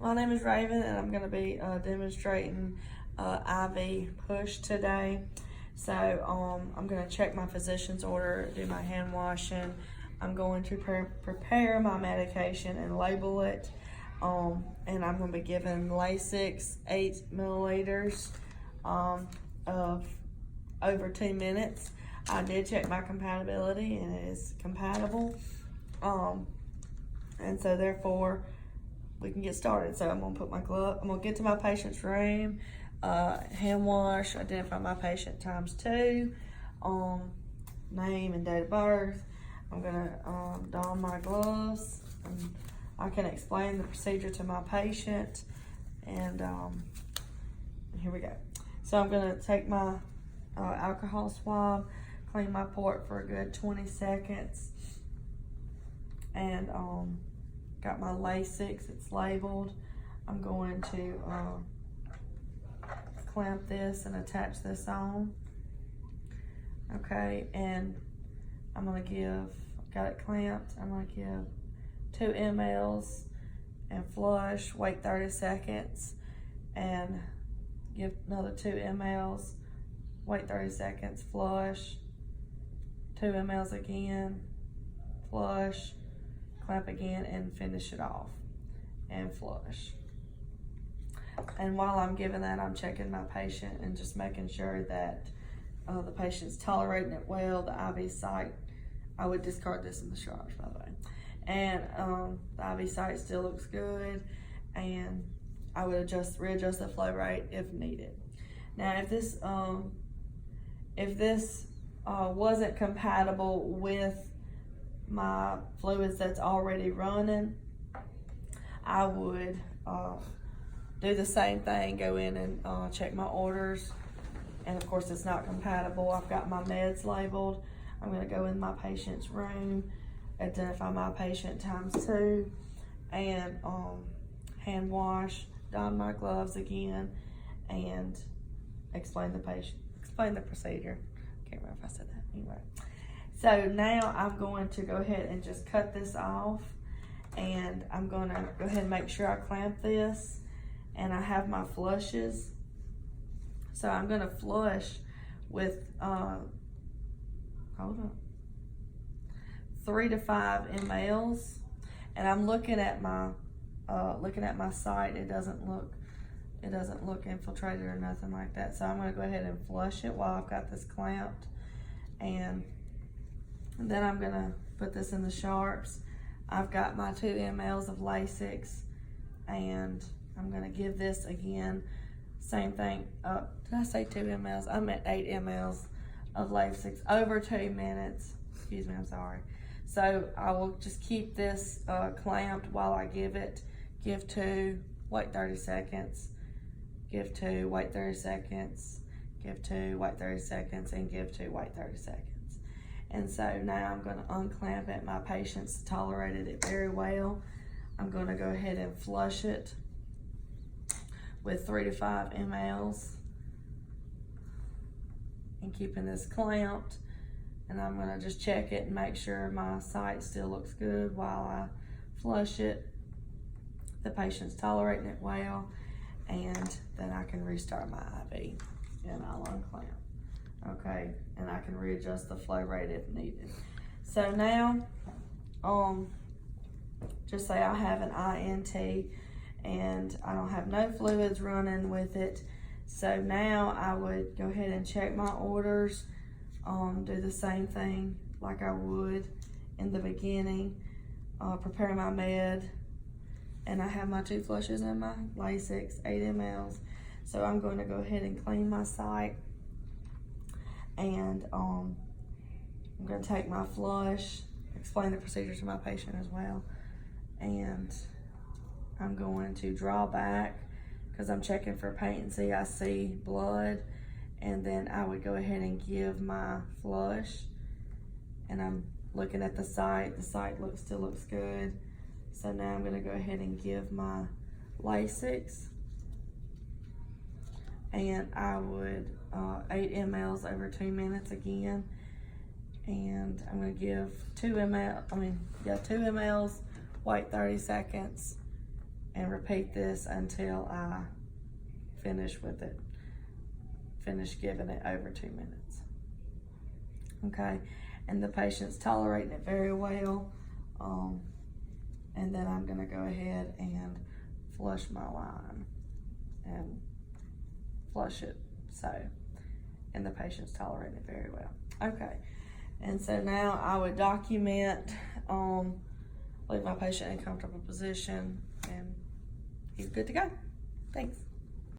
My name is Raven, and I'm going to be demonstrating IV push today. So I'm going to check my physician's order, do my hand washing. I'm going to prepare my medication and label it. And I'm going to be giving Lasix 8 milliliters of over 2 minutes. I did check my compatibility, and it is compatible. And so therefore, we can get started. So I'm gonna put my glove, I'm gonna get to my patient's room, hand wash, identify my patient ×2, name and date of birth. I'm gonna don my gloves, and I can explain the procedure to my patient, and here we go. So I'm gonna take my alcohol swab, clean my port for a good 20 seconds, and got my Lasix, it's labeled. I'm going to clamp this and attach this on. Okay, and I'm gonna give, got it clamped, I'm gonna give 2 mLs and flush, wait 30 seconds, and give another 2 mLs, wait 30 seconds, flush, 2 mLs again, flush, clamp again, and finish it off and flush. And while I'm giving that, I'm checking my patient and just making sure that the patient's tolerating it well. The IV site, I would discard this in the sharps, by the way. And the IV site still looks good, and I would readjust the flow rate if needed. Now, if this wasn't compatible with my fluids that's already running, I would do the same thing, go in and check my orders. And of course, it's not compatible. I've got my meds labeled. I'm going to go in my patient's room, identify my patient ×2, and hand wash, don my gloves again, and explain the procedure. Can't remember if I said that. Anyway, so now I'm going to go ahead and just cut this off, and I'm going to go ahead and make sure I clamp this, and I have my flushes. So I'm going to flush with 3 to 5 mLs, and I'm looking at my site. It doesn't look infiltrated or nothing like that. So I'm going to go ahead and flush it while I've got this clamped, and then I'm gonna put this in the sharps. I've got my 2 mLs of Lasix, and I'm gonna give this again, same thing. Did I say 2 mLs? I meant 8 mLs of Lasix over 2 minutes. Excuse me, I'm sorry. So I will just keep this clamped while I give it. Give 2, wait 30 seconds. Give 2, wait 30 seconds. Give 2, wait 30 seconds, and give 2, wait 30 seconds. And so now I'm going to unclamp it. My patient's tolerated it very well. I'm going to go ahead and flush it with 3 to 5 mLs and keeping this clamped. And I'm going to just check it and make sure my site still looks good while I flush it. The patient's tolerating it well, and then I can restart my IV, and I'll unclamp. Okay, and I can readjust the flow rate if needed. So now, just say I have an INT and I don't have no fluids running with it. So now I would go ahead and check my orders, do the same thing like I would in the beginning, prepare my med, and I have my 2 flushes and my Lasix, 8 mLs. So I'm going to go ahead and clean my site. And I'm going to take my flush, explain the procedure to my patient as well, and I'm going to draw back because I'm checking for patency. I see blood, and then I would go ahead and give my flush, and I'm looking at the site. The site still looks good. So now I'm going to go ahead and give my Lasix, and I would 8 mLs over 2 minutes again, and I'm going to give 2 mLs, wait 30 seconds, and repeat this until I finish with it. Finish giving it over 2 minutes. Okay, and the patient's tolerating it very well. And then I'm gonna go ahead and flush my line and flush it so, and the patient's tolerating it very well. Okay, and so now I would document, leave my patient in a comfortable position, and he's good to go. Thanks.